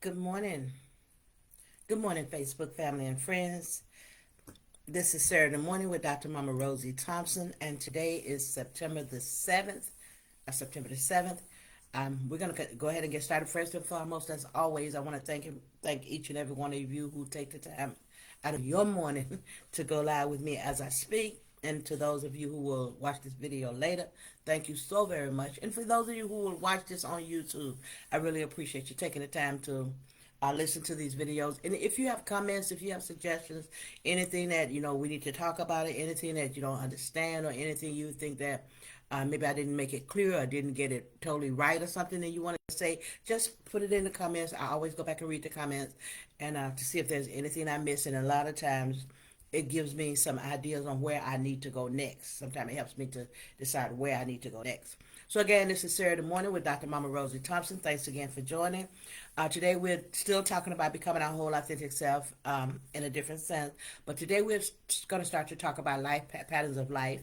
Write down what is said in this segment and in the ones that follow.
Good morning. Good morning, Facebook family and friends. This is Saturday morning with Dr. Mama Rosie Thompson, and today is September the 7th. We're going to go ahead and get started. First and foremost, as always, I want to thank each and every one of you who take the time out of your morning to go live with me as I speak. And to those of you who will watch this video later, thank you so very much. And for those of you who will watch this on YouTube, I really appreciate you taking the time to listen to these videos. And if you have comments, if you have suggestions, anything that we need to talk about, it, anything that you don't understand, or anything you think that maybe I didn't make it clear or didn't get it totally right or something that you want to say, just put it in the comments. I always go back and read the comments and to see if there's anything I missed. And a lot of times it gives me some ideas on where I need to go next. Sometimes it helps me to decide where I need to go next. So again, this is Saturday morning with Dr. Mama Rosie Thompson. Thanks again for joining. Today we're still talking about becoming our whole authentic self in a different sense. But today we're going to start to talk about life patterns of life.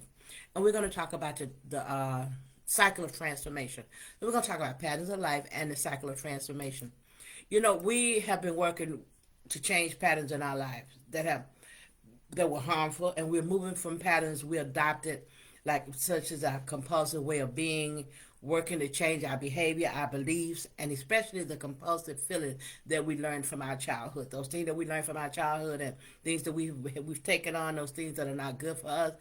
And we're going to talk about the cycle of transformation. So we're going to talk about patterns of life and the cycle of transformation. We have been working to change patterns in our lives that were harmful, and we're moving from patterns we adopted, like such as our compulsive way of being, working to change our behavior, our beliefs, and especially the compulsive feeling that we learned from our childhood. Those things that we learned from our childhood and things that we've taken on, those things that are not good for us.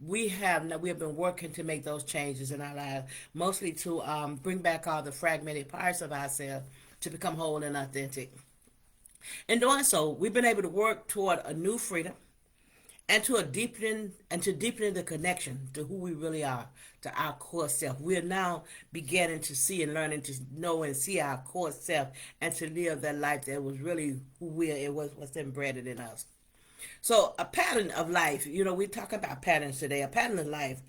We have been working to make those changes in our lives, mostly to bring back all the fragmented parts of ourselves to become whole and authentic. In doing so, we've been able to work toward a new freedom and to deepening the connection to who we really are, to our core self. We are now beginning to see and learning to know and see our core self and to live that life that was really who we are. It was what's embedded in us. So a pattern of life, we talk about patterns today. A pattern of life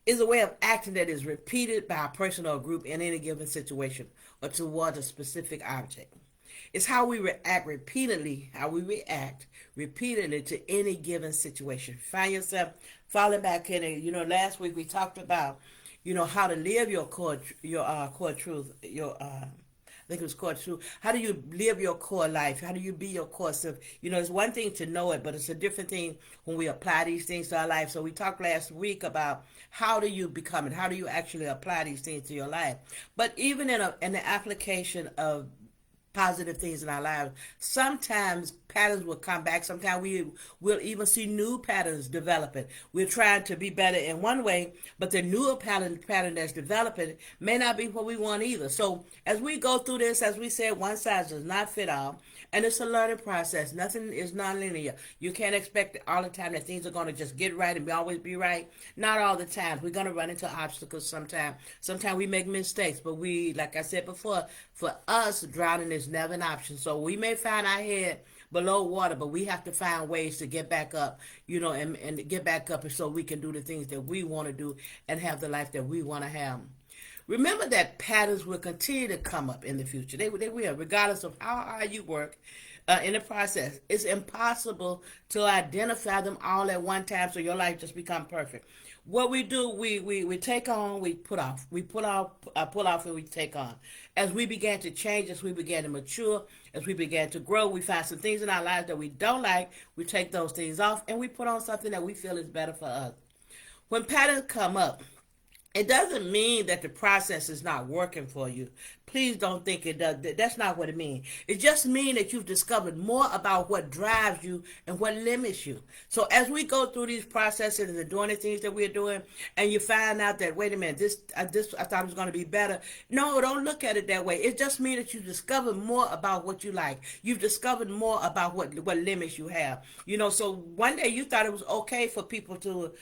is a way of acting that is repeated by a person or a group in any given situation or towards a specific object. It's how we react repeatedly to any given situation. Find yourself falling back in it. Last week we talked about, how to live your core truth, I think it was core truth. How do you live your core life? How do you be your core self? It's one thing to know it, but it's a different thing when we apply these things to our life. So we talked last week about how do you become it? How do you actually apply these things to your life? But even in the application of positive things in our lives, sometimes patterns will come back. Sometimes will even see new patterns developing. We're trying to be better in one way, but the newer pattern that's developing may not be what we want either. So as we go through this, as we said, one size does not fit all, and it's a learning process. Nothing is non-linear. You can't expect all the time that things are going to just get right and always be right. Not all the time. We're going to run into obstacles sometimes. Sometimes we make mistakes, but like I said before, for us, drowning is never an option. So we may find our head below water, but we have to find ways to get back up, and get back up so we can do the things that we want to do and have the life that we want to have. Remember that patterns will continue to come up in the future. They will, regardless of how hard you work in the process. It's impossible to identify them all at one time so your life just become perfect. What we do, we take on, we put off. We pull off, and we take on. As we began to change, as we began to mature, as we began to grow, we find some things in our lives that we don't like. We take those things off, and we put on something that we feel is better for us. When patterns come up, it doesn't mean that the process is not working for you. Please don't think it does. That's not what it means. It just means that you've discovered more about what drives you and what limits you. So as we go through these processes and doing the things that we're doing, and you find out that, wait a minute, this I thought it was going to be better. No, don't look at it that way. It just means that you've discovered more about what you like. You've discovered more about what limits you have. So one day you thought it was okay for people to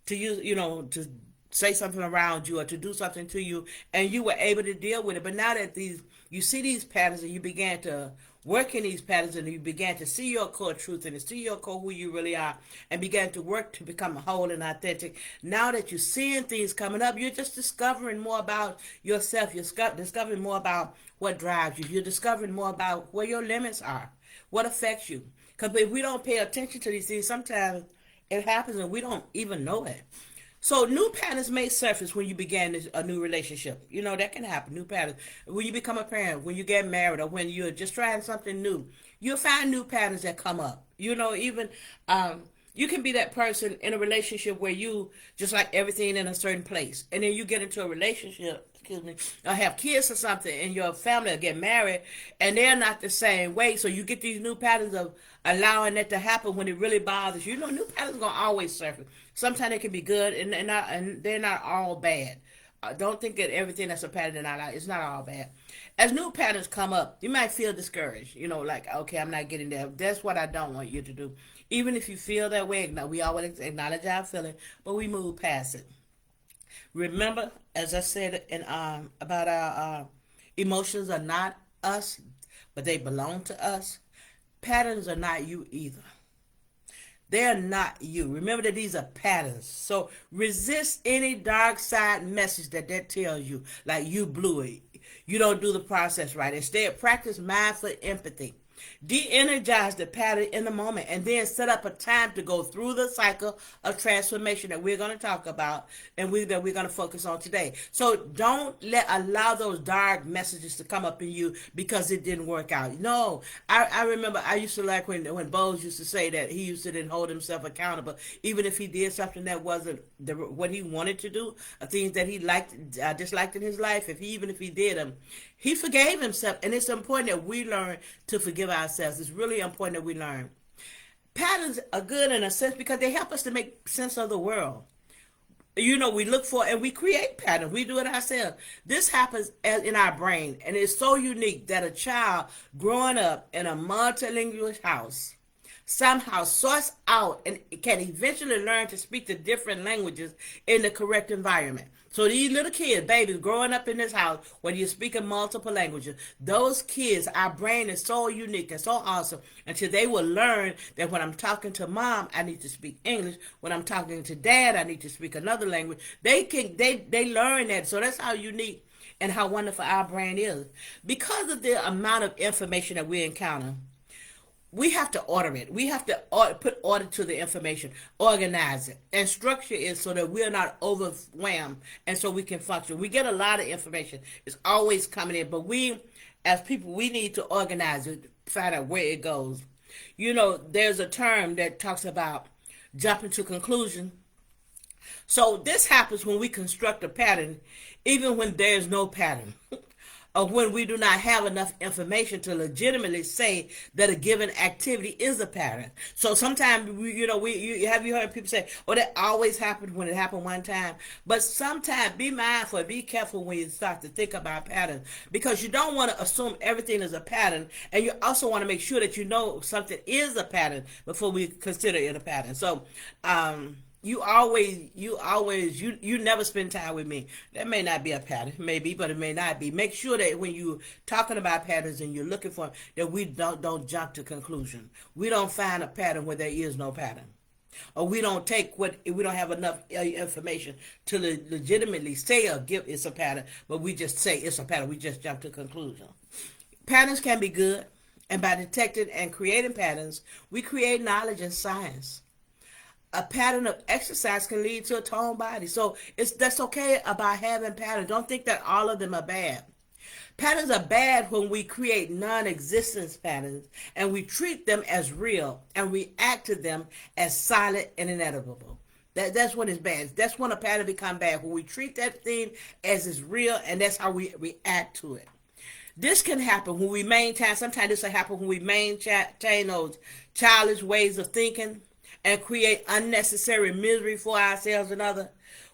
use, to say something around you or to do something to you, and you were able to deal with it. But now that you see these patterns and you began to work in these patterns and you began to see your core truth and to see your core who you really are and began to work to become whole and authentic, now that you're seeing things coming up, you're just discovering more about yourself. You're discovering more about what drives you. You're discovering more about where your limits are, what affects you. Because if we don't pay attention to these things, sometimes it happens and we don't even know it. So new patterns may surface when you begin a new relationship. You know, that can happen. New patterns. When you become a parent, when you get married, or when you're just trying something new, you'll find new patterns that come up. You know, even you can be that person in a relationship where you just like everything in a certain place. And then you get into a relationship, excuse me, or have kids or something, and your family will get married, and they're not the same way. So you get these new patterns of allowing that to happen when it really bothers you. You know, new patterns are going to always surface. Sometimes they can be good, and they're not all bad. Don't think that everything that's a pattern in our life is not all bad. As new patterns come up, you might feel discouraged. You know, like, okay, I'm not getting there. That's what I don't want you to do. Even if you feel that way, we always acknowledge our feeling, but we move past it. Remember, as I said in about our emotions are not us, but they belong to us. Patterns are not you either. They're not you. Remember that these are patterns. So resist any dark side message that tells you, like you blew it. You don't do the process right. Instead, practice mindful empathy. De-energize the pattern in the moment, and then set up a time to go through the cycle of transformation that we're going to talk about, and that we're going to focus on today. So don't allow those dark messages to come up in you because it didn't work out. No, I remember I used to like when Bose used to say that he used to then hold himself accountable, even if he did something that wasn't what he wanted to do, things that he disliked in his life. Even if he did them, he forgave himself, and it's important that we learn to forgive ourselves. It's really important that we learn. Patterns are good in a sense because they help us to make sense of the world. You know, we look for and we create patterns. We do it ourselves. This happens in our brain, and it's so unique that a child growing up in a multilingual house somehow sorts out and can eventually learn to speak the different languages in the correct environment. So these little kids, babies growing up in this house where you're speaking multiple languages, those kids, our brain is so unique and so awesome until they will learn that when I'm talking to mom, I need to speak English. When I'm talking to dad, I need to speak another language. They learn that. So that's how unique and how wonderful our brain is. Because of the amount of information that we encounter, we have to order it. We have to put order to the information, organize it, and structure it so that we're not overwhelmed and so we can function. We get a lot of information. It's always coming in, but we, as people, we need to organize it, find out where it goes. You know, there's a term that talks about jumping to conclusion. So this happens when we construct a pattern, even when there's no pattern. Or when we do not have enough information to legitimately say that a given activity is a pattern. So sometimes, have you heard people say, oh, that always happened when it happened one time? But sometimes be mindful, be careful when you start to think about patterns, because you don't want to assume everything is a pattern, and you also want to make sure that you know something is a pattern before we consider it a pattern. So, you never spend time with me. That may not be a pattern, maybe, but it may not be. Make sure that when you're talking about patterns and you're looking for them, that we don't jump to conclusion. We don't find a pattern where there is no pattern, or we don't have enough information to legitimately say or give it's a pattern, but we just say it's a pattern. We just jump to conclusion. Patterns can be good, and by detecting and creating patterns, we create knowledge and science. A pattern of exercise can lead to a toned body. So that's okay about having patterns. Don't think that all of them are bad. Patterns are bad when we create non-existence patterns and we treat them as real and react to them as solid and inevitable. That's when it's bad. That's when a pattern becomes bad, when we treat that thing as it's real and that's how we react to it. This can happen when we sometimes this will happen when we maintain those childish ways of thinking and create unnecessary misery for ourselves and others.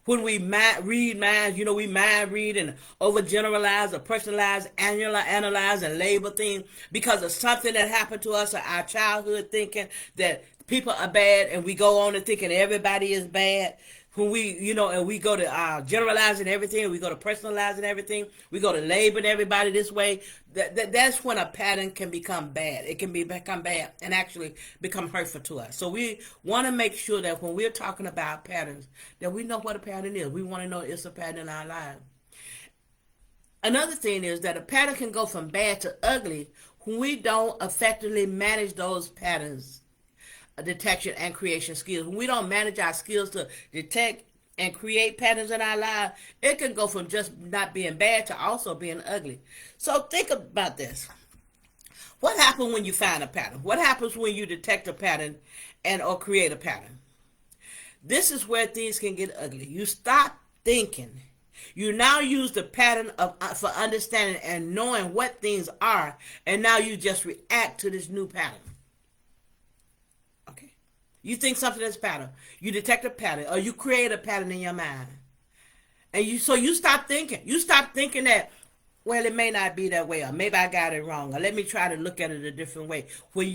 When we read minds, we mind read and overgeneralize or personalize, analyze, and label things because of something that happened to us or our childhood, thinking that people are bad, and we go on and thinking everybody is bad. When and we go to generalizing everything, we go to personalizing everything, we go to labeling everybody this way, that's when a pattern can become bad. It can become bad and actually become hurtful to us. So we want to make sure that when we're talking about patterns, that we know what a pattern is. We want to know it's a pattern in our lives. Another thing is that a pattern can go from bad to ugly when we don't effectively manage those patterns detection and creation skills. When we don't manage our skills to detect and create patterns in our lives, it can go from just not being bad to also being ugly. So think about this. What happens when you find a pattern? What happens when you detect a pattern and or create a pattern? This is where things can get ugly. You stop thinking. You now use the pattern of for understanding and knowing what things are, and now you just react to this new pattern. Okay? You think something is a pattern. You detect a pattern, or you create a pattern in your mind. And you stop thinking. You stop thinking that, well, it may not be that way, or maybe I got it wrong, or let me try to look at it a different way. When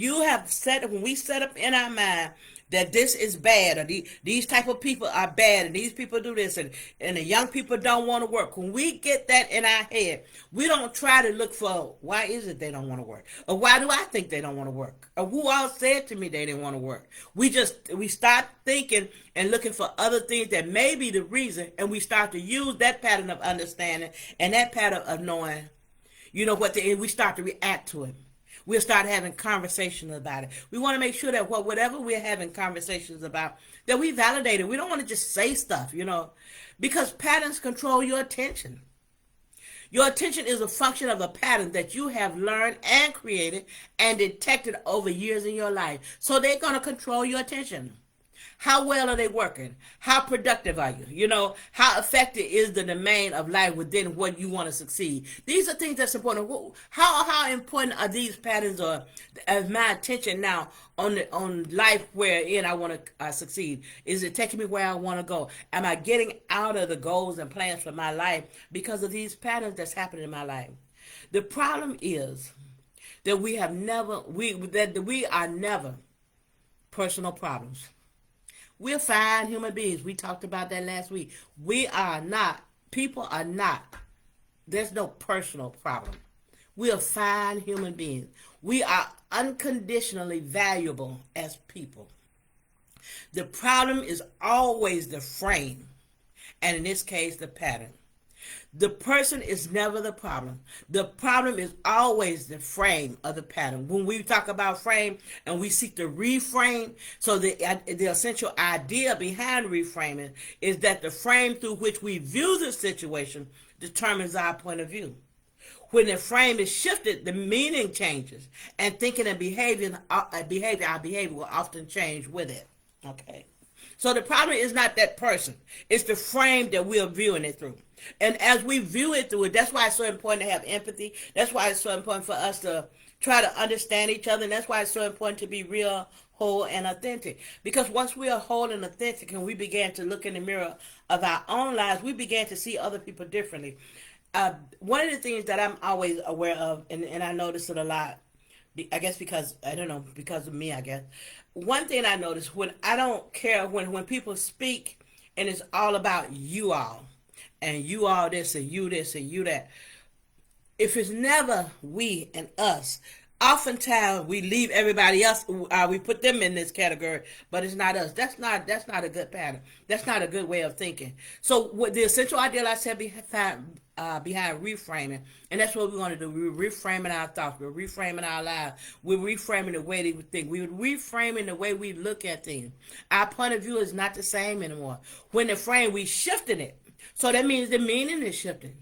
we set up in our mind that this is bad, or these type of people are bad, and these people do this, and the young people don't want to work. When we get that in our head, we don't try to look for why is it they don't want to work, or why do I think they don't want to work, or who else said to me they didn't want to work. We start thinking and looking for other things that may be the reason, and we start to use that pattern of understanding and that pattern of knowing, and we start to react to it. We'll start having conversations about it. We want to make sure that whatever we're having conversations about, that we validate it. We don't want to just say stuff, because patterns control your attention. Your attention is a function of a pattern that you have learned and created and detected over years in your life. So they're going to control your attention. How well are they working? How productive are you? How effective is the domain of life within what you want to succeed? These are things that's important. How important are these patterns, or as my attention now on life wherein I want to succeed? Is it taking me where I want to go? Am I getting out of the goals and plans for my life because of these patterns that's happening in my life? The problem is that we are never personal problems. We're fine human beings. We talked about that last week. People are not. There's no personal problem. We are fine human beings. We are unconditionally valuable as people. The problem is always the frame, and in this case, the pattern. The person is never the problem. The problem is always the frame of the pattern. When we talk about frame and we seek to reframe, so the essential idea behind reframing is that the frame through which we view the situation determines our point of view. When the frame is shifted, the meaning changes, and thinking and our behavior will often change with it. Okay. So the problem is not that person. It's the frame that we're viewing it through. And as we view it through it, that's why it's so important to have empathy. That's why it's so important for us to try to understand each other. And that's why it's so important to be real, whole, and authentic. Because once we are whole and authentic and we begin to look in the mirror of our own lives, we begin to see other people differently. One of the things that I'm always aware of, and I notice it a lot, I guess because of me, I guess. One thing I notice, when I don't care, when people speak and it's all about you all, and you all this, and you this, and you that. If it's never we and us, oftentimes we leave everybody else. We put them in this category, but it's not us. That's not a good pattern. That's not a good way of thinking. So, what the essential idea I said behind reframing, and that's what we want to do. We're reframing our thoughts. We're reframing our lives. We're reframing the way we think. We're reframing the way we look at things. Our point of view is not the same anymore. When the frame, we shifted it. So that means the meaning is shifting.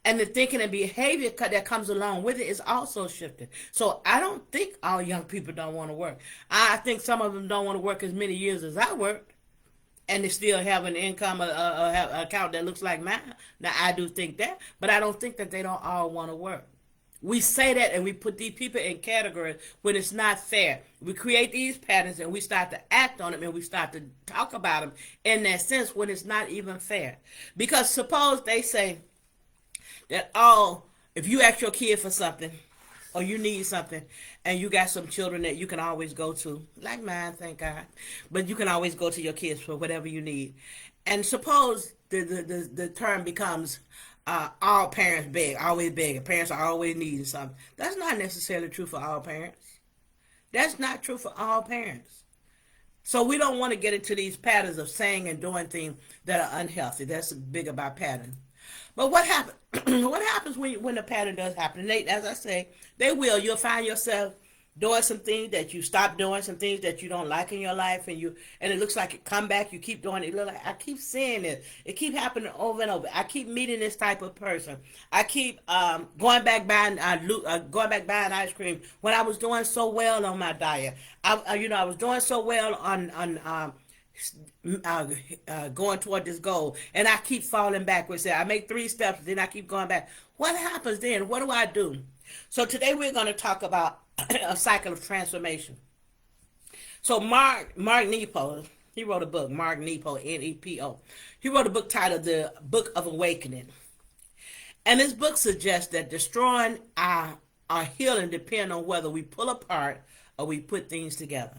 And the thinking and behavior that comes along with it is also shifting. So I don't think all young people don't want to work. I think some of them don't want to work as many years as I worked, and they still have an income, have an account that looks like mine. Now, I do think that, but I don't think that they don't all want to work. We say that and we put these people in categories when it's not fair. We create these patterns and we start to act on them, and we start to talk about them in that sense when it's not even fair. Because suppose they say that if you ask your kid for something or you need something and you got some children that you can always go to, like mine, thank God, but you can always go to your kids for whatever you need. And suppose the term becomes all parents beg, always begging. Parents are always needing something. That's not necessarily true for all parents. That's not true for all parents. So we don't want to get into these patterns of saying and doing things that are unhealthy. That's big about pattern. But what happens? What happens when the pattern does happen? And as I say, they will. You'll find yourself doing some things that you stop doing, some things that you don't like in your life, and it looks like it come back. You keep doing it. It look like I keep seeing it. It keep happening over and over. I keep meeting this type of person. I keep going back buying ice cream when I was doing so well on my diet. I was doing so well on going toward this goal, and I keep falling backwards. I make 3 steps, then I keep going back. What happens then? What do I do? So today we're going to talk about a cycle of transformation. So Mark Nepo, he wrote a book. Mark Nepo, Nepo. He wrote a book titled The Book of Awakening, and this book suggests that destroying our healing depends on whether we pull apart or we put things together.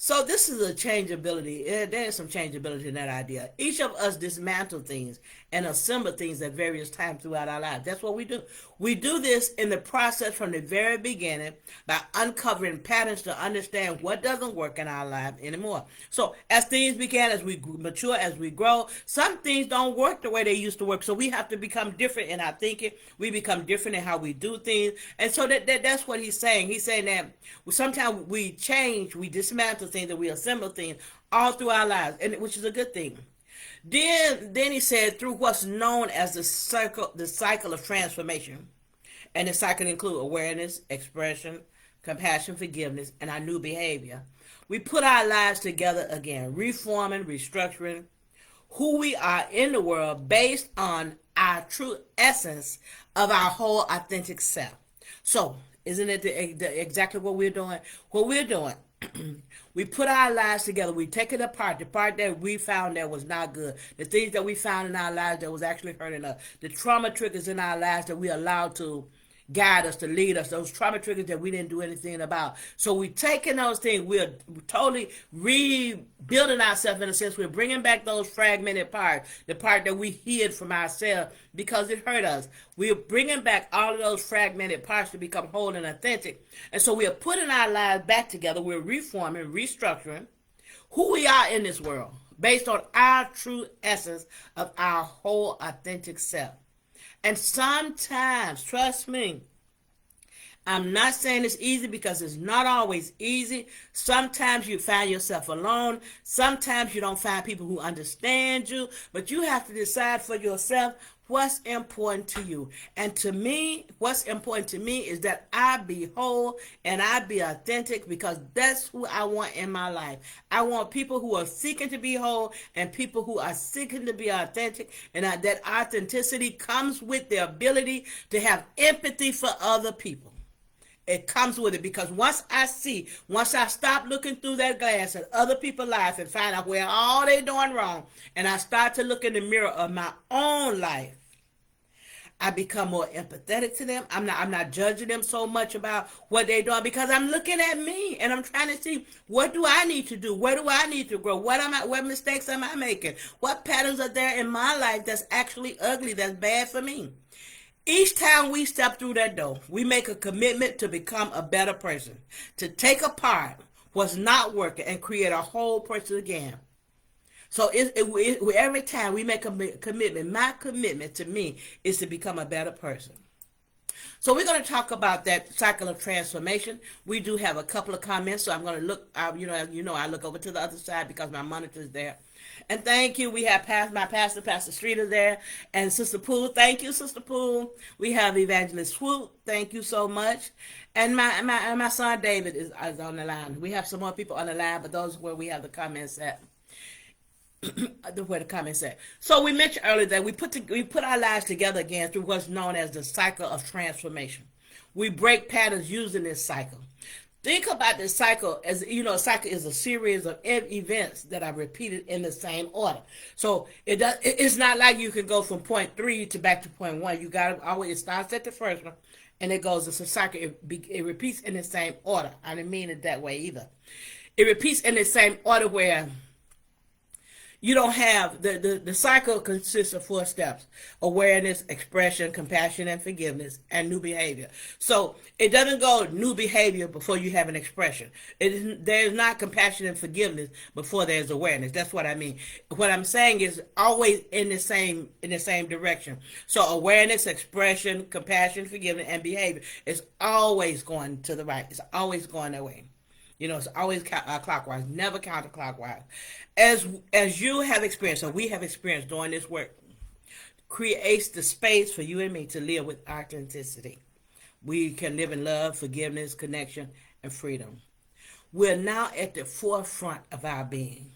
So this is a changeability. There is some changeability in that idea. Each of us dismantle things and assemble things at various times throughout our lives. That's what we do. We do this in the process from the very beginning by uncovering patterns to understand what doesn't work in our life anymore. So as things begin, as we mature, as we grow, some things don't work the way they used to work. So we have to become different in our thinking. We become different in how we do things. And so that's what he's saying. He's saying that sometimes we change, we dismantle things, that we assemble things all through our lives, and which is a good thing. Then he said through what's known as the cycle of transformation, and the cycle include awareness, expression, compassion, forgiveness, and our new behavior. We put our lives together again, reforming, restructuring who we are in the world based on our true essence of our whole authentic self. So, isn't it exactly what we're doing? What we're doing, we put our lives together. We take it apart. The part that we found that was not good. The things that we found in our lives that was actually hurting us. The trauma triggers in our lives that we allowed to guide us, to lead us. Those trauma triggers that we didn't do anything about. So we taking those things. We're totally rebuilding ourselves in a sense. We're bringing back those fragmented parts. The part that we hid from ourselves because it hurt us. We're bringing back all of those fragmented parts to become whole and authentic. And so we are putting our lives back together. We're reforming, restructuring who we are in this world based on our true essence of our whole authentic self. And sometimes, trust me, I'm not saying it's easy because it's not always easy. Sometimes you find yourself alone. Sometimes you don't find people who understand you. But you have to decide for yourself what's important to you. And to me, what's important to me is that I be whole and I be authentic, because that's who I want in my life. I want people who are seeking to be whole and people who are seeking to be authentic. And that authenticity comes with the ability to have empathy for other people. It comes with it, because once I stop looking through that glass at other people's lives and find out where all they doing wrong, and I start to look in the mirror of my own life, I become more empathetic to them. I'm not judging them so much about what they're doing, because I'm looking at me and I'm trying to see, what do I need to do? Where do I need to grow? What mistakes am I making? What patterns are there in my life that's actually ugly, that's bad for me? Each time we step through that door, we make a commitment to become a better person, to take apart what's not working and create a whole person again. So every time we make a commitment, my commitment to me is to become a better person. So we're going to talk about that cycle of transformation. We do have a couple of comments, so I'm going to look. I look over to the other side because my monitor is there. And thank you. We have my pastor, Pastor Streeter, there, and Sister Poole. Thank you, Sister Poole. We have Evangelist Swoop. Thank you so much. And my son David is on the line. We have some more people on the line, but those are where we have the comments at. Where the comments at. So we mentioned earlier that we put our lives together again through what's known as the cycle of transformation. We break patterns using this cycle. Think about this cycle as, a cycle is a series of events that are repeated in the same order. So it's not like you can go from point 3 to back to point 1. You got to always, it starts at the first one and it goes, it's a cycle. It repeats in the same order. I didn't mean it that way either. It repeats in the same order where You don't have the cycle consists of 4 steps: awareness, expression, compassion, and forgiveness, and new behavior. So it doesn't go new behavior before you have an expression. There's not compassion and forgiveness before there's awareness. That's what I mean. What I'm saying is always in the same direction. So awareness, expression, compassion, forgiveness, and behavior is always going to the right. It's always going that way. It's always clockwise, never counterclockwise. As you have experienced, or we have experienced doing this work, creates the space for you and me to live with authenticity. We can live in love, forgiveness, connection, and freedom. We're now at the forefront of our being.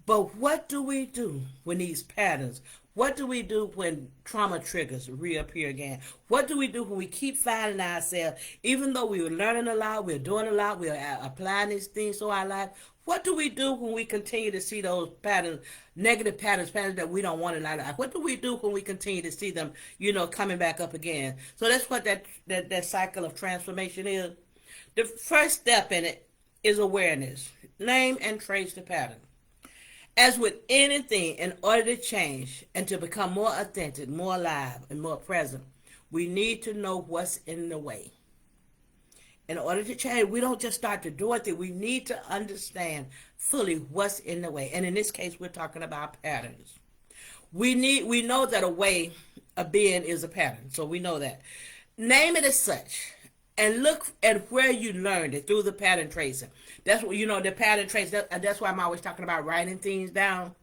But what do we do when these patterns, what do we do when trauma triggers reappear again? What do we do when we keep finding ourselves, even though we were learning a lot, we're doing a lot, we're applying these things to our life? What do we do when we continue to see those patterns, negative patterns that we don't want in our life? What do we do when we continue to see them, coming back up again? So that's what that cycle of transformation is. The first step in it is awareness. Name and trace the pattern. As with anything, in order to change and to become more authentic, more alive, and more present, we need to know what's in the way. In order to change, we don't just start to do it. We need to understand fully what's in the way. And in this case, we're talking about patterns. We know that a way of being is a pattern. So we know that. Name it as such. And look at where you learned it through the pattern tracing. That's what, the pattern tracing. That's why I'm always talking about writing things down.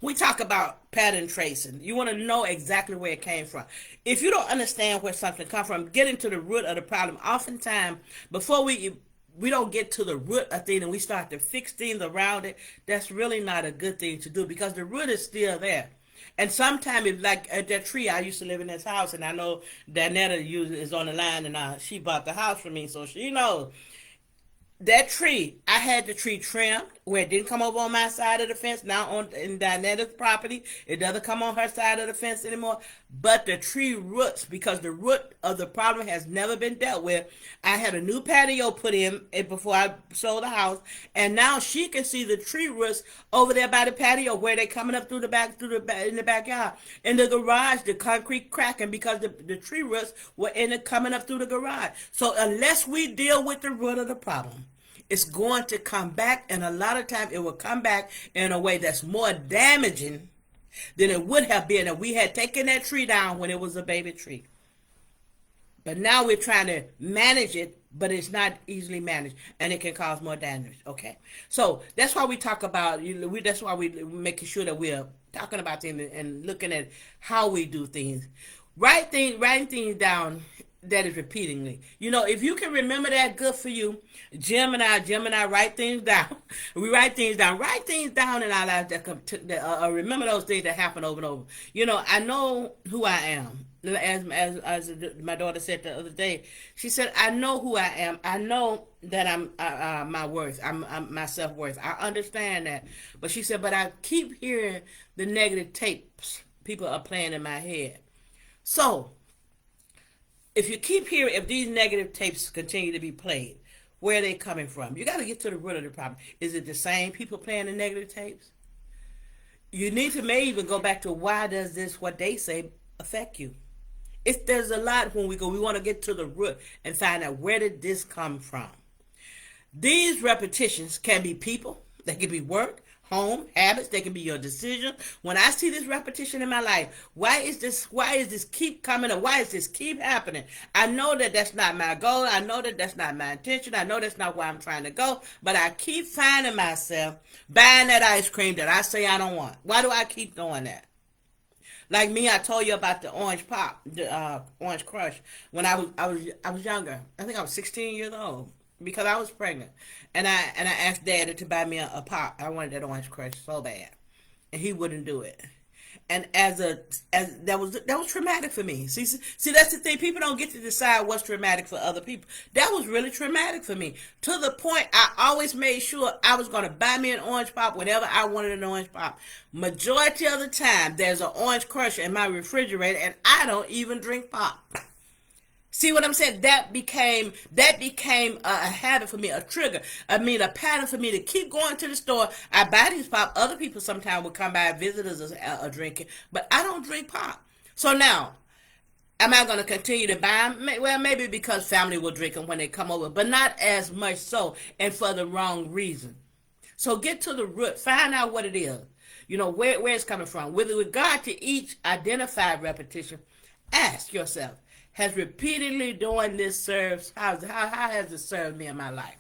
We talk about pattern tracing. You want to know exactly where it came from. If you don't understand where something comes from, getting to the root of the problem. Oftentimes, before we don't get to the root of things and we start to fix things around it, that's really not a good thing to do, because the root is still there. And sometimes, it's like at that tree, I used to live in this house, and I know Danetta is on the line, and she bought the house for me, so she knows. That tree, I had the tree trimmed where it didn't come over on my side of the fence. Now in Dianetta's property, it doesn't come on her side of the fence anymore. But the tree roots, because the root of the problem has never been dealt with. I had a new patio put in before I sold the house, and now she can see the tree roots over there by the patio where they're coming up in the backyard. In the garage, the concrete cracking because the tree roots were coming up through the garage. So unless we deal with the root of the problem, it's going to come back, and a lot of times it will come back in a way that's more damaging than it would have been if we had taken that tree down when it was a baby tree. But now we're trying to manage it, but it's not easily managed, and it can cause more damage. Okay, so that's why we talk about. That's why we making sure that we're talking about things and looking at how we do things. Writing things down. That is repeatedly. If you can remember that, good for you. Jim and I write things down. We write things down. Write things down in our lives remember those things that happen over and over. I know who I am. As my daughter said the other day, she said, I know who I am. I know that I'm my worth. I'm my self-worth. I understand that. But she said, but I keep hearing the negative tapes people are playing in my head. So, if these negative tapes continue to be played, where are they coming from? You got to get to the root of the problem. Is it the same people playing the negative tapes? You need to maybe even go back to, why does this, what they say, affect you? There's a lot when we want to get to the root and find out, where did this come from? These repetitions can be people, they can be work, home, habits, they can be your decision. When I see this repetition in my life, why is this keep coming up? Why is this keep happening? I know that that's not my goal. I know that that's not my intention. I know that's not where I'm trying to go, but I keep finding myself buying that ice cream that I say I don't want. Why do I keep doing that? Like me, I told you about the orange pop, the orange crush. When I was younger, I think I was 16 years old, because I was pregnant, and I asked Daddy to buy me a pop. I wanted that orange crush so bad, and he wouldn't do it. And that was traumatic for me. See, that's the thing. People don't get to decide what's traumatic for other people. That was really traumatic for me, to the point I always made sure I was going to buy me an orange pop whenever I wanted an orange pop. Majority of the time, there's an orange crush in my refrigerator, and I don't even drink pop. See what I'm saying? That became a habit for me, a trigger. I mean, a pattern for me to keep going to the store. I buy these pop. Other people sometimes will come by, visitors are drinking, but I don't drink pop. So now, am I going to continue to buy them? Well, maybe because family will drink them when they come over, but not as much so, and for the wrong reason. So get to the root. Find out what it is. Where it's coming from. With regard to each identified repetition, ask yourself, has repeatedly doing this serves, how has it served me in my life?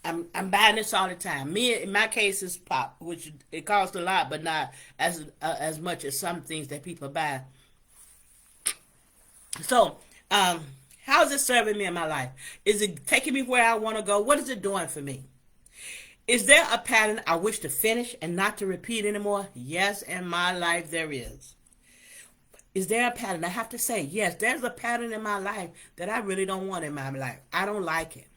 I'm buying this all the time. Me, in my case, is pop, which it costs a lot, but not as much as some things that people buy. So, how is it serving me in my life? Is it taking me where I want to go? What is it doing for me? Is there a pattern I wish to finish and not to repeat anymore? Yes, in my life there is. Is there a pattern? I have to say, yes, there's a pattern in my life that I really don't want in my life. I don't like it.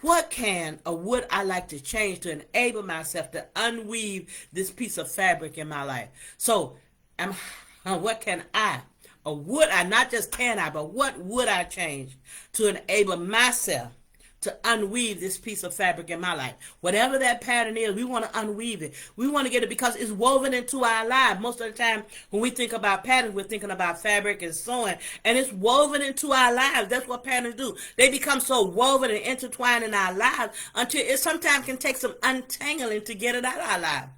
What can or would I like to change to enable myself to unweave this piece of fabric in my life? So, what can I, or would I, not just can I, but what would I change to enable myself to unweave this piece of fabric in my life? Whatever that pattern is, we want to unweave it. We want to get it because it's woven into our lives. Most of the time, when we think about patterns, we're thinking about fabric and sewing, and it's woven into our lives. That's what patterns do. They become so woven and intertwined in our lives until it sometimes can take some untangling to get it out of our lives.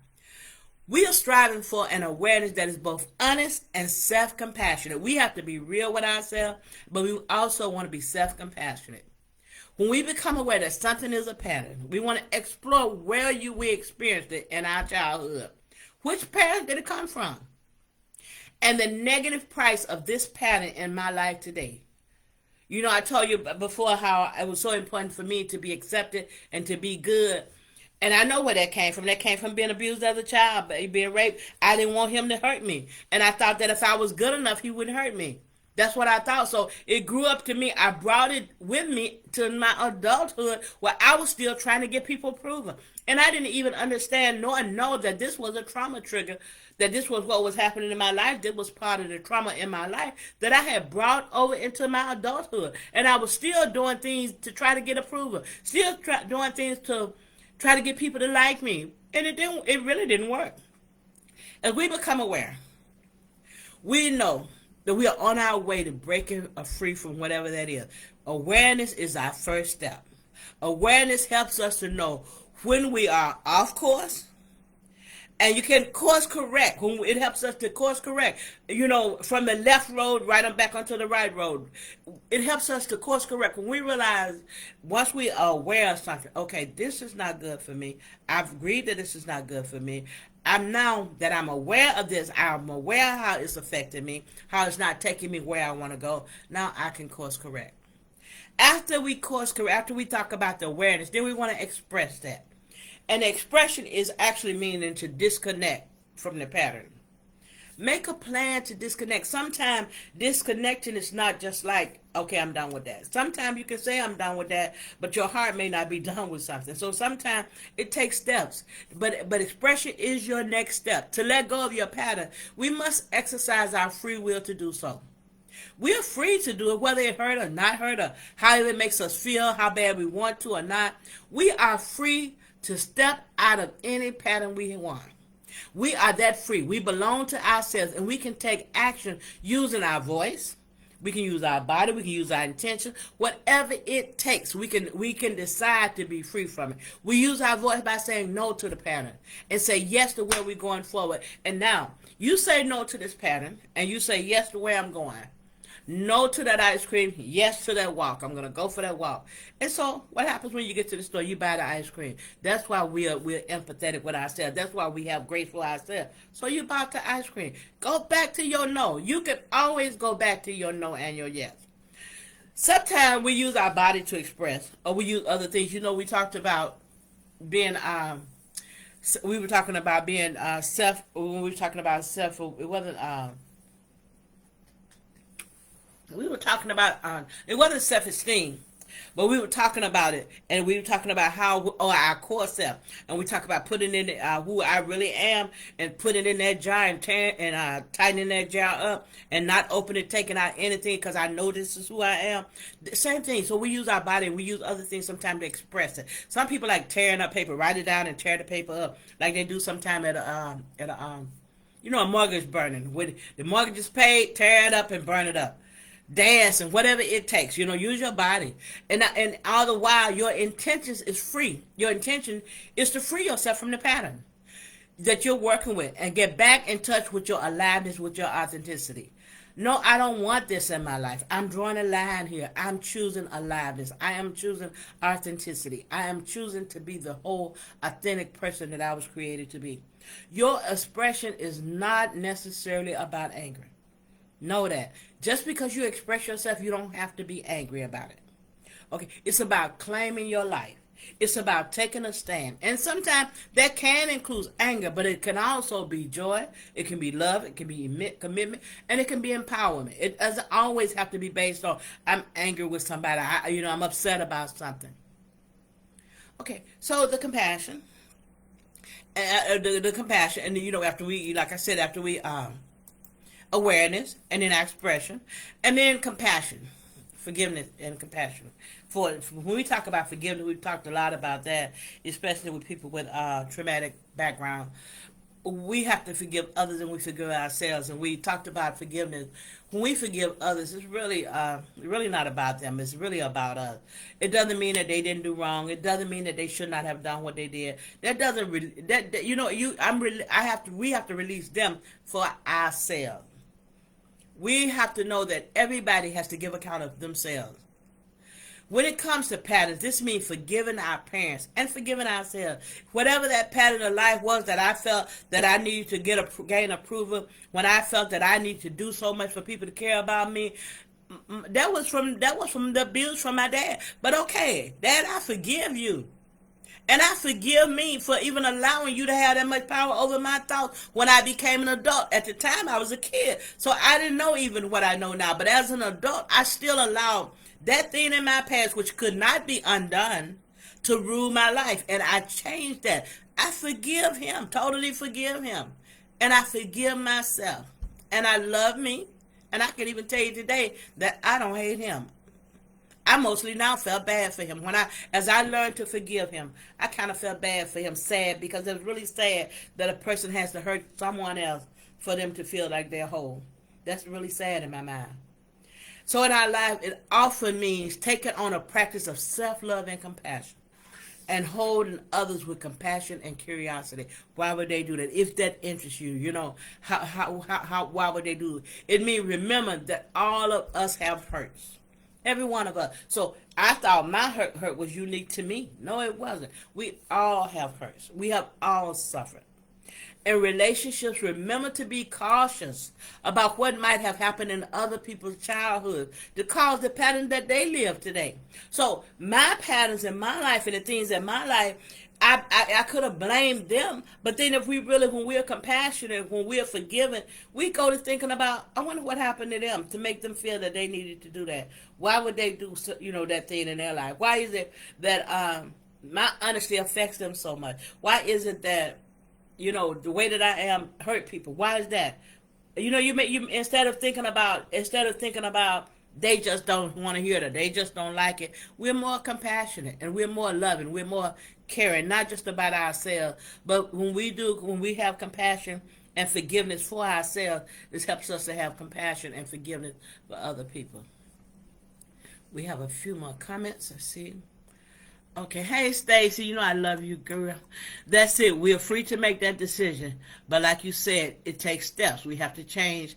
We are striving for an awareness that is both honest and self-compassionate. We have to be real with ourselves, but we also want to be self-compassionate. When we become aware that something is a pattern, we want to explore where we experienced it in our childhood. Which pattern did it come from? And the negative price of this pattern in my life today. I told you before how it was so important for me to be accepted and to be good. And I know where that came from. That came from being abused as a child, being raped. I didn't want him to hurt me. And I thought that if I was good enough, he wouldn't hurt me. That's what I thought. So it grew up to me. I brought it with me to my adulthood where I was still trying to get people approval. And I didn't even understand nor know that this was a trauma trigger, that this was what was happening in my life. This was part of the trauma in my life that I had brought over into my adulthood. And I was still doing things to try to get approval, still doing things to try to get people to like me. And it really didn't work. As we become aware, we know that we are on our way to breaking free from whatever that is. Awareness is our first step. Awareness helps us to know when we are off course, and you can course correct. It helps us to course correct, from the left road right on back onto the right road. It helps us to course correct when we realize, once we are aware of something, okay, this is not good for me. I've agreed that this is not good for me. Now that I'm aware of this, I'm aware how it's affecting me, how it's not taking me where I want to go. Now I can course correct. After we course correct, after we talk about the awareness, then we want to express that. And the expression is actually meaning to disconnect from the pattern. Make a plan to disconnect. Sometimes disconnecting is not just like, okay, I'm done with that. Sometimes you can say I'm done with that, but your heart may not be done with something. So sometimes it takes steps. But expression is your next step. To let go of your pattern, we must exercise our free will to do so. We are free to do it, whether it hurt or not hurt, or how it makes us feel, how bad we want to or not. We are free to step out of any pattern we want. We are that free. We belong to ourselves, and we can take action using our voice. We can use our body. We can use our intention. Whatever it takes, we can decide to be free from it. We use our voice by saying no to the pattern and say yes to where we're going forward. And now, you say no to this pattern, and you say yes to where I'm going. No to that ice cream, yes to that walk. I'm going to go for that walk. And so what happens when you get to the store? You buy the ice cream. That's why we're empathetic with ourselves. That's why we have grace for ourselves. So you bought the ice cream. Go back to your no. You can always go back to your no and your yes. Sometimes we use our body to express, or we use other things. We talked about being, we were talking about being self, when we were talking about self, it wasn't, we were talking about, it wasn't self-esteem. But we were talking about it, and we were talking about how, or our core self, and we talk about putting in who I really am, and putting it in that jar and tightening that jar up, and not opening, taking out anything because I know this is who I am. Same thing. So we use our body, and we use other things sometimes to express it. Some people like tearing up paper, write it down and tear the paper up, like they do sometime at a mortgage burning. When the mortgage is paid, tear it up and burn it up. Dance and whatever it takes, use your body, and all the while your intentions is free. Your intention is to free yourself from the pattern that you're working with and get back in touch with your aliveness, with your authenticity. No, I don't want this in my life. I'm drawing a line here. I'm choosing aliveness. I am choosing authenticity. I am choosing to be the whole authentic person that I was created to be. Your expression is not necessarily about anger. Know that. Just because you express yourself, you don't have to be angry about it. Okay? It's about claiming your life. It's about taking a stand. And sometimes that can include anger, but it can also be joy. It can be love. It can be commitment. And it can be empowerment. It doesn't always have to be based on, I'm angry with somebody. I'm upset about something. Okay, so the compassion. The compassion. And, after we, like I said, after we... awareness, and then expression, and then compassion, forgiveness and compassion. For when we talk about forgiveness, we've talked a lot about that, especially with people with traumatic background. We have to forgive others and we forgive ourselves. And we talked about forgiveness. When we forgive others, it's really not about them. It's really about us. It doesn't mean that they didn't do wrong. It doesn't mean that they should not have done what they did. That doesn't we have to release them for ourselves. We have to know that everybody has to give account of themselves. When it comes to patterns, this means forgiving our parents and forgiving ourselves. Whatever that pattern of life was that I felt that I needed to gain approval, when I felt that I needed to do so much for people to care about me, that was from the abuse from my dad. But okay, Dad, I forgive you. And I forgive me for even allowing you to have that much power over my thoughts when I became an adult. At the time, I was a kid, so I didn't know even what I know now. But as an adult, I still allowed that thing in my past, which could not be undone, to rule my life. And I changed that. I forgive him, totally forgive him. And I forgive myself. And I love me. And I can even tell you today that I don't hate him. I mostly now felt bad for him. As I learned to forgive him, I kind of felt bad for him, sad, because it was really sad that a person has to hurt someone else for them to feel like they're whole. That's really sad in my mind. So in our life, it often means taking on a practice of self-love and compassion, and holding others with compassion and curiosity. Why would they do that? If that interests you, why would they do it? It means remember that all of us have hurts. Every one of us. So I thought my hurt was unique to me. No, it wasn't. We all have hurts. We have all suffered. In relationships, remember to be cautious about what might have happened in other people's childhood to cause the pattern that they live today. So my patterns in my life and the things in my life, I could have blamed them, but then when we're compassionate, when we're forgiving, we go to thinking about, I wonder what happened to them to make them feel that they needed to do that. Why would they do, that thing in their life? Why is it that my honesty affects them so much? Why is it that, the way that I am hurt people? Why is that? Instead of thinking about they just don't want to hear that, they just don't like it, we're more compassionate and we're more loving, we're more caring, not just about ourselves, but when we have compassion and forgiveness for ourselves, this helps us to have compassion and forgiveness for other people. We have a few more comments. Let's see. Okay, hey Stacy, I love you, girl. That's it. We're free to make that decision, but like you said, it takes steps. We have to change.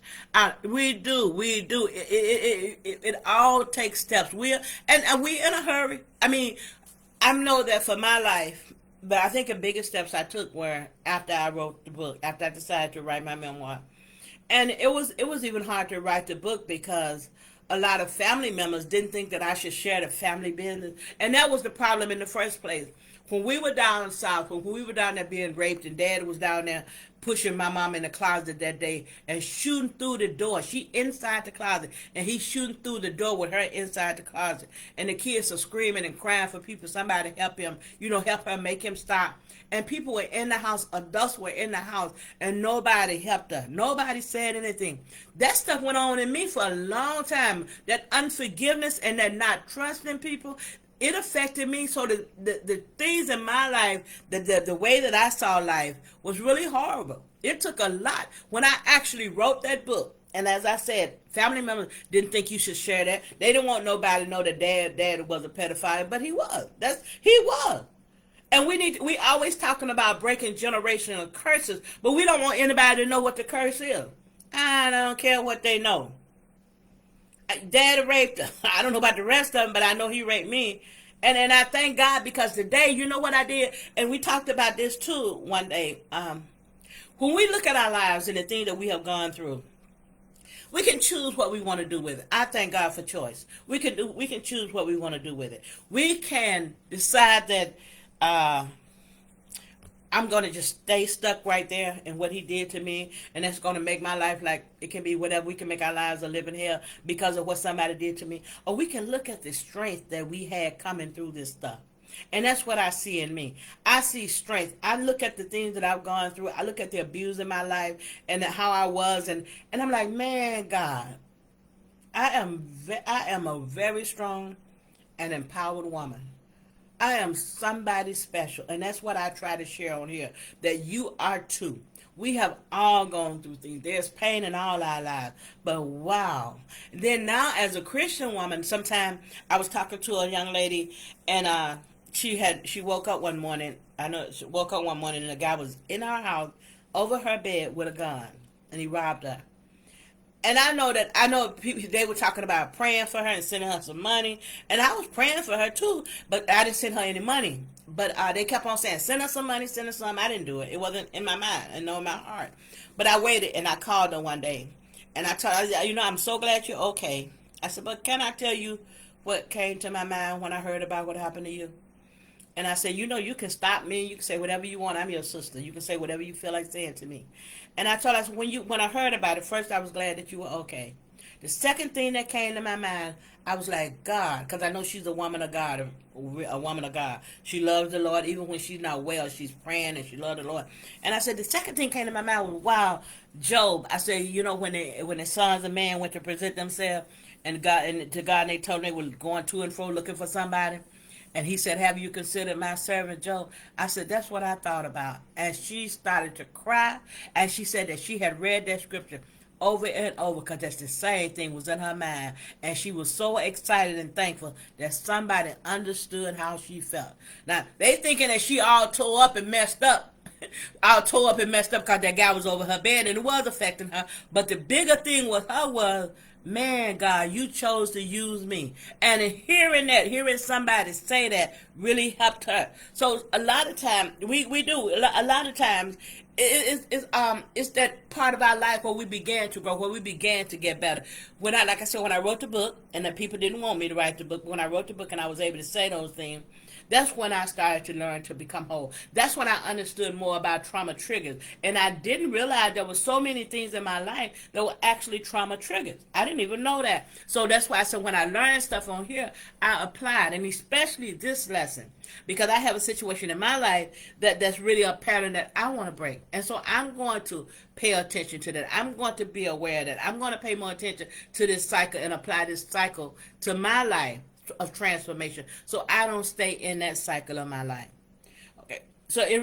We do. It all takes steps. We're in a hurry. I know that for my life, but I think the biggest steps I took were after I wrote the book, after I decided to write my memoir, and it was even hard to write the book because a lot of family members didn't think that I should share the family business. And that was the problem in the first place. when we were down south, when we were down there being raped, and Dad was down there pushing my mom in the closet that day and shooting through the door. She inside the closet, and he's shooting through the door with her inside the closet. And the kids are screaming and crying for people, somebody to help him, help her, make him stop. And people were in the house, adults were in the house, and nobody helped her. Nobody said anything. That stuff went on in me for a long time. That unforgiveness and that not trusting people, it affected me. So the things in my life, the way that I saw life was really horrible. It took a lot. When I actually wrote that book, and as I said, family members didn't think you should share that. They didn't want nobody to know that dad was a pedophile, but he was. He was. And we always talking about breaking generational curses, but we don't want anybody to know what the curse is. I don't care what they know. Dad raped her. I don't know about the rest of them, but I know he raped me. And I thank God, because today, you know what I did? And we talked about this too one day. When we look at our lives and the things that we have gone through, we can choose what we want to do with it. I thank God for choice. We can choose what we want to do with it. We can decide that I'm going to just stay stuck right there in what he did to me, and that's going to make my life like it can be whatever. We can make our lives a living hell because of what somebody did to me. Or we can look at the strength that we had coming through this stuff. And that's what I see in me. I see strength. I look at the things that I've gone through. I look at the abuse in my life and how I was, and I'm like, man, God, I am a very strong and empowered woman. I am somebody special, and that's what I try to share on here, that you are too. We have all gone through things. There's pain in all our lives, but wow. Then now, as a Christian woman, sometime I was talking to a young lady, and she woke up one morning. She woke up one morning, and the guy was in our house over her bed with a gun, and he robbed her. And I know people, they were talking about praying for her and sending her some money. And I was praying for her too, but I didn't send her any money. But they kept on saying, send her some money, send her some. I didn't do it. It wasn't in my mind and no in my heart. But I waited, and I called her one day. And I told her, I'm so glad you're okay. I said, but can I tell you what came to my mind when I heard about what happened to you? And I said, you can stop me. You can say whatever you want. I'm your sister. You can say whatever you feel like saying to me. And I told her, when I heard about it, first I was glad that you were okay. The second thing that came to my mind, I was like, God, because I know she's a woman of God, a woman of God. She loves the Lord. Even when she's not well, she's praying and she loves the Lord. And I said, the second thing came to my mind was, wow, Job. I said, when the sons of man went to present themselves to God, and they told them they were going to and fro looking for somebody. And he said, have you considered my servant Job? I said, that's what I thought about. And she started to cry. And she said that she had read that scripture over and over, because that's the same thing was in her mind. And she was so excited and thankful that somebody understood how she felt. Now, they thinking that she all tore up and messed up. All tore up and messed up because that guy was over her bed, and it was affecting her. But the bigger thing with her was, man, God, you chose to use me. And in hearing somebody say that really helped her. So a lot of times, we do. A lot of times, it's that part of our life where we began to grow, where we began to get better. When I wrote the book, and the people didn't want me to write the book, when I wrote the book and I was able to say those things, that's when I started to learn to become whole. That's when I understood more about trauma triggers. And I didn't realize there were so many things in my life that were actually trauma triggers. I didn't even know that. So that's why I said when I learned stuff on here, I applied. And especially this lesson, because I have a situation in my life that's really a pattern that I want to break. And so I'm going to pay attention to that. I'm going to be aware of that. I'm going to pay more attention to this cycle and apply this cycle to my life of transformation, so I don't stay in that cycle of my life. Okay, so in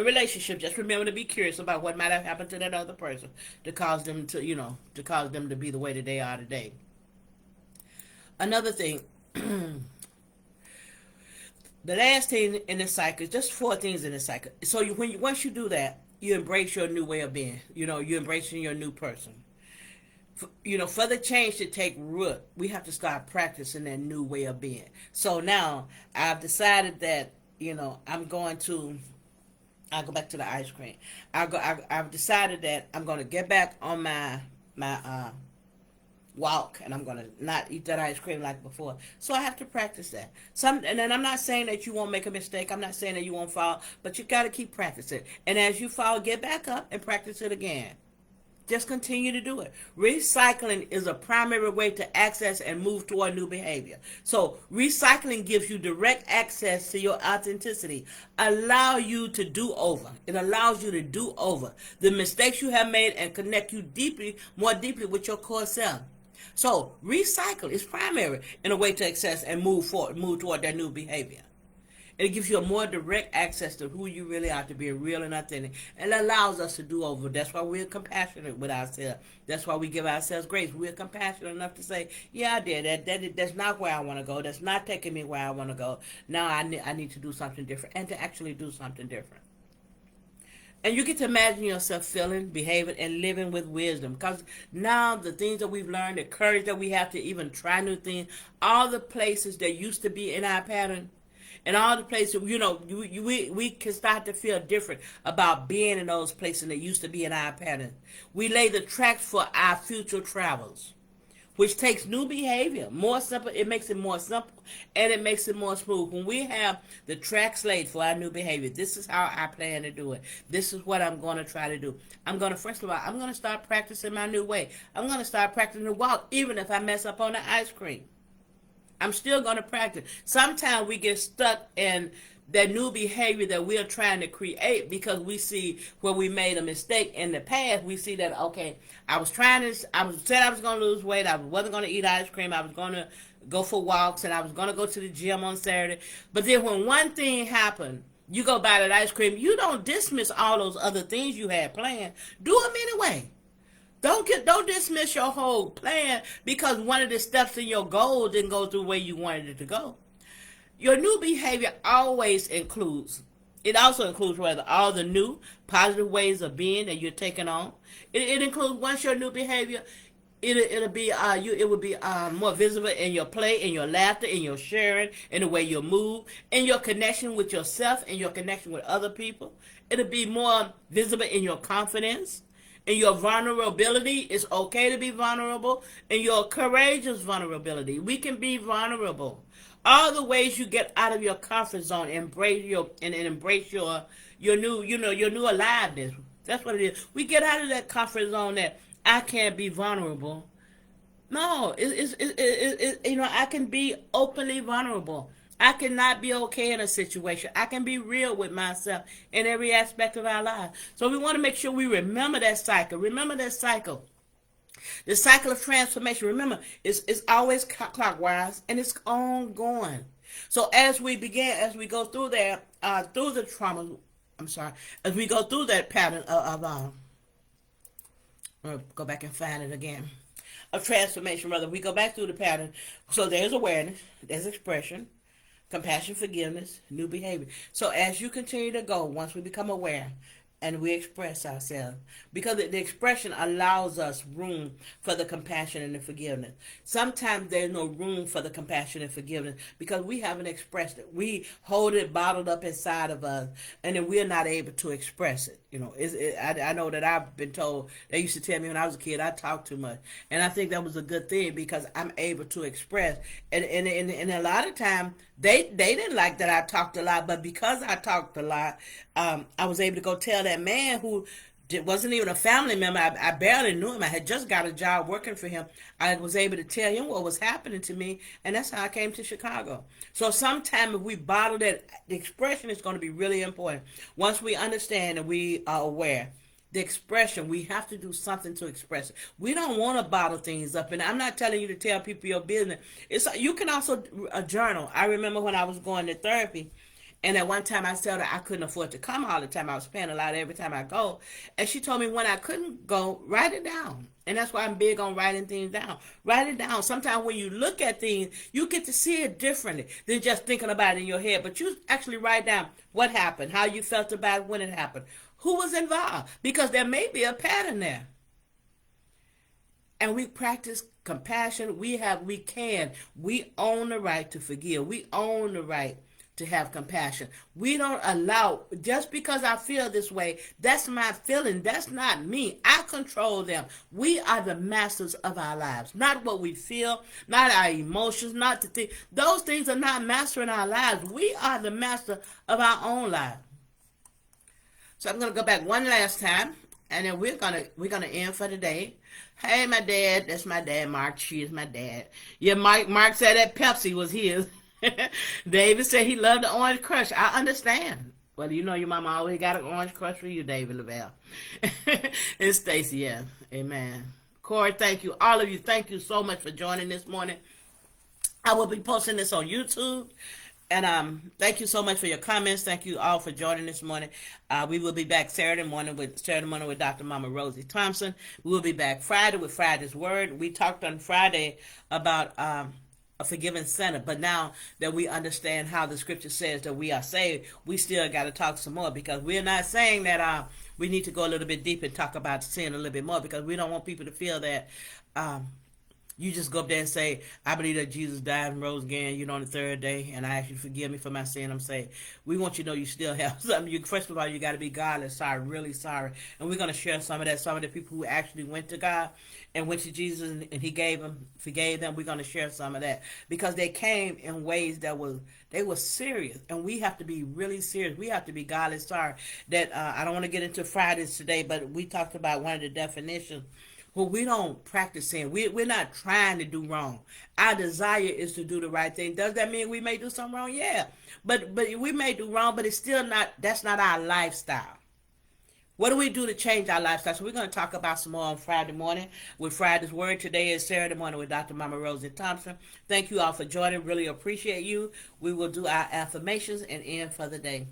relationship, just remember to be curious about what might have happened to that other person to cause them to be the way that they are today. Another thing, the last thing in the cycle, just 4 things in the cycle. So once you do that, you embrace your new way of being. You're embracing your new person. For the change to take root, we have to start practicing that new way of being. So now I've decided that, I'll go back to the ice cream. I've decided that I'm going to get back on my walk, and I'm gonna not eat that ice cream like before. So I have to practice that. And then I'm not saying that you won't make a mistake. I'm not saying that you won't fall, but you got to keep practicing. And as you fall, get back up and practice it again. Just continue to do it. Recycling is a primary way to access and move toward new behavior. So recycling gives you direct access to your authenticity. Allow you to do over. It allows you to do over the mistakes you have made and connect you more deeply with your core self. So recycle is primary in a way to access and move toward that new behavior. It gives you a more direct access to who you really are, to be real and authentic. And it allows us to do over. That's why we're compassionate with ourselves. That's why we give ourselves grace. We're compassionate enough to say, yeah, I did. That's not where I want to go. That's not taking me where I want to go. Now I need to do something different, and to actually do something different. And you get to imagine yourself feeling, behaving, and living with wisdom. Because now the things that we've learned, the courage that we have to even try new things, all the places that used to be in our pattern, and all the places, we can start to feel different about being in those places that used to be in our pattern. We lay the tracks for our future travels, which takes new behavior, more simple. It makes it more simple, and it makes it more smooth. When we have the tracks laid for our new behavior, this is how I plan to do it. This is what I'm going to try to do. I'm going to start practicing my new way. I'm going to start practicing the walk, even if I mess up on the ice cream. I'm still going to practice. Sometimes we get stuck in that new behavior that we're trying to create because we see where we made a mistake in the past. We see that, okay, I said I was going to lose weight. I wasn't going to eat ice cream. I was going to go for walks, and I was going to go to the gym on Saturday. But then when one thing happened, you go buy that ice cream, you don't dismiss all those other things you had planned. Do them anyway. Don't dismiss your whole plan because one of the steps in your goal didn't go through where you wanted it to go. Your new behavior also includes rather all the new positive ways of being that you're taking on. It includes, once your new behavior, it will be more visible in your play, in your laughter, in your sharing, in the way you move, in your connection with yourself, and your connection with other people. It'll be more visible in your confidence. In your vulnerability, it's okay to be vulnerable. In your courageous vulnerability, we can be vulnerable. All the ways you get out of your comfort zone, embrace your new aliveness. That's what it is. We get out of that comfort zone that I can't be vulnerable. No, I can be openly vulnerable. I cannot be okay in a situation. I can be real with myself in every aspect of our lives. So we want to make sure we remember that cycle. Remember that cycle. The cycle of transformation, remember, it's always clockwise, and it's ongoing. So as we go through that, through the trauma, as we go through that pattern I'll go back and find it again, of transformation, rather, we go back through the pattern. So there's awareness, there's expression, compassion, forgiveness, new behavior. So as you continue to go, once we become aware and we express ourselves, because the expression allows us room for the compassion and the forgiveness. Sometimes there's no room for the compassion and forgiveness because we haven't expressed it. We hold it bottled up inside of us, and then we're not able to express it. I know that I've been told, they used to tell me when I was a kid, I talked too much. And I think that was a good thing because I'm able to express. And a lot of times, they didn't like that I talked a lot, but because I talked a lot, I was able to go tell that man who wasn't even a family member. I barely knew him. I had just got a job working for him. I was able to tell him what was happening to me, and that's how I came to Chicago. So sometimes if we bottle that, the expression is going to be really important. Once we understand and we are aware, the expression, we have to do something to express it. We don't want to bottle things up, and I'm not telling you to tell people your business. You can also journal. I remember when I was going to therapy, and at one time I told her I couldn't afford to come all the time. I was paying a lot every time I go. And she told me when I couldn't go, write it down. And that's why I'm big on writing things down. Write it down. Sometimes when you look at things, you get to see it differently than just thinking about it in your head. But you actually write down what happened, how you felt about it when it happened, who was involved. Because there may be a pattern there. And we practice compassion. We own the right to forgive. We own the right to have compassion. We don't allow, just because I feel this way, that's my feeling. That's not me. I control them. We are the masters of our lives. Not what we feel, not our emotions, not the thing. Those things are not mastering our lives. We are the master of our own lives. So I'm gonna go back one last time, and then we're gonna end for the day. Hey, my dad. That's my dad, Mark. She is my dad. Yeah, Mark said that Pepsi was his. David said he loved the Orange Crush. I understand. Well, you know your mama always got an Orange Crush for you, David Lavelle. And Stacy, yeah. Amen. Corey, thank you. All of you, thank you so much for joining this morning. I will be posting this on YouTube. And thank you so much for your comments. Thank you all for joining this morning. We will be back Saturday morning with Dr. Mama Rosie Thompson. We will be back Friday with Friday's Word. We talked on Friday about a forgiven sinner, but now that we understand how the scripture says that we are saved, we still got to talk some more, because we're not saying that we need to go a little bit deep and talk about sin a little bit more, because we don't want people to feel that you just go up there and say, I believe that Jesus died and rose again, on the third day, and I ask you to forgive me for my sin. I'm saying, we want you to know you still have something. First of all, you got to be godly sorry, really sorry. And we're going to share some of that. Some of the people who actually went to God and went to Jesus and he forgave them. We're going to share some of that, because they came in ways that they were serious, and we have to be really serious. We have to be godly sorry. That I don't want to get into Fridays today, but we talked about one of the definitions. Well, we don't practice sin. We're not trying to do wrong. Our desire is to do the right thing. Does that mean we may do something wrong? Yeah. But we may do wrong, but it's still not, that's not our lifestyle. What do we do to change our lifestyle? So we're going to talk about some more on Friday morning with Friday's Word. Today is Saturday morning with Dr. Mama Rosie Thompson. Thank you all for joining. Really appreciate you. We will do our affirmations and end for the day.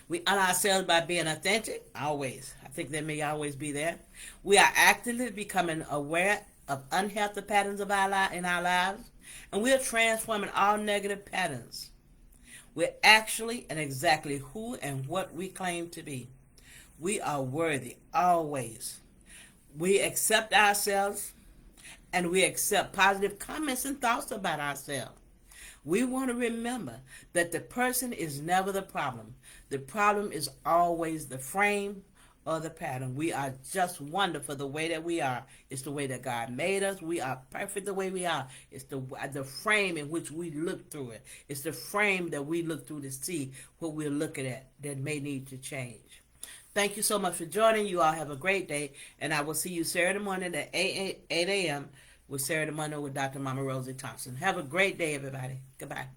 We honor ourselves by being authentic, always. I think that may always be there. We are actively becoming aware of unhealthy patterns in our lives, and we are transforming all negative patterns. We're actually and exactly who and what we claim to be. We are worthy, always. We accept ourselves, and we accept positive comments and thoughts about ourselves. We want to remember that the person is never the problem. The problem is always the frame or the pattern. We are just wonderful the way that we are. It's the way that God made us. We are perfect the way we are. It's the frame in which we look through it. It's the frame that we look through to see what we're looking at that may need to change. Thank you so much for joining. You all have a great day, and I will see you Saturday morning at 8 a.m. with Saturday morning with Dr. Mama Rosie Thompson. Have a great day, everybody. Goodbye.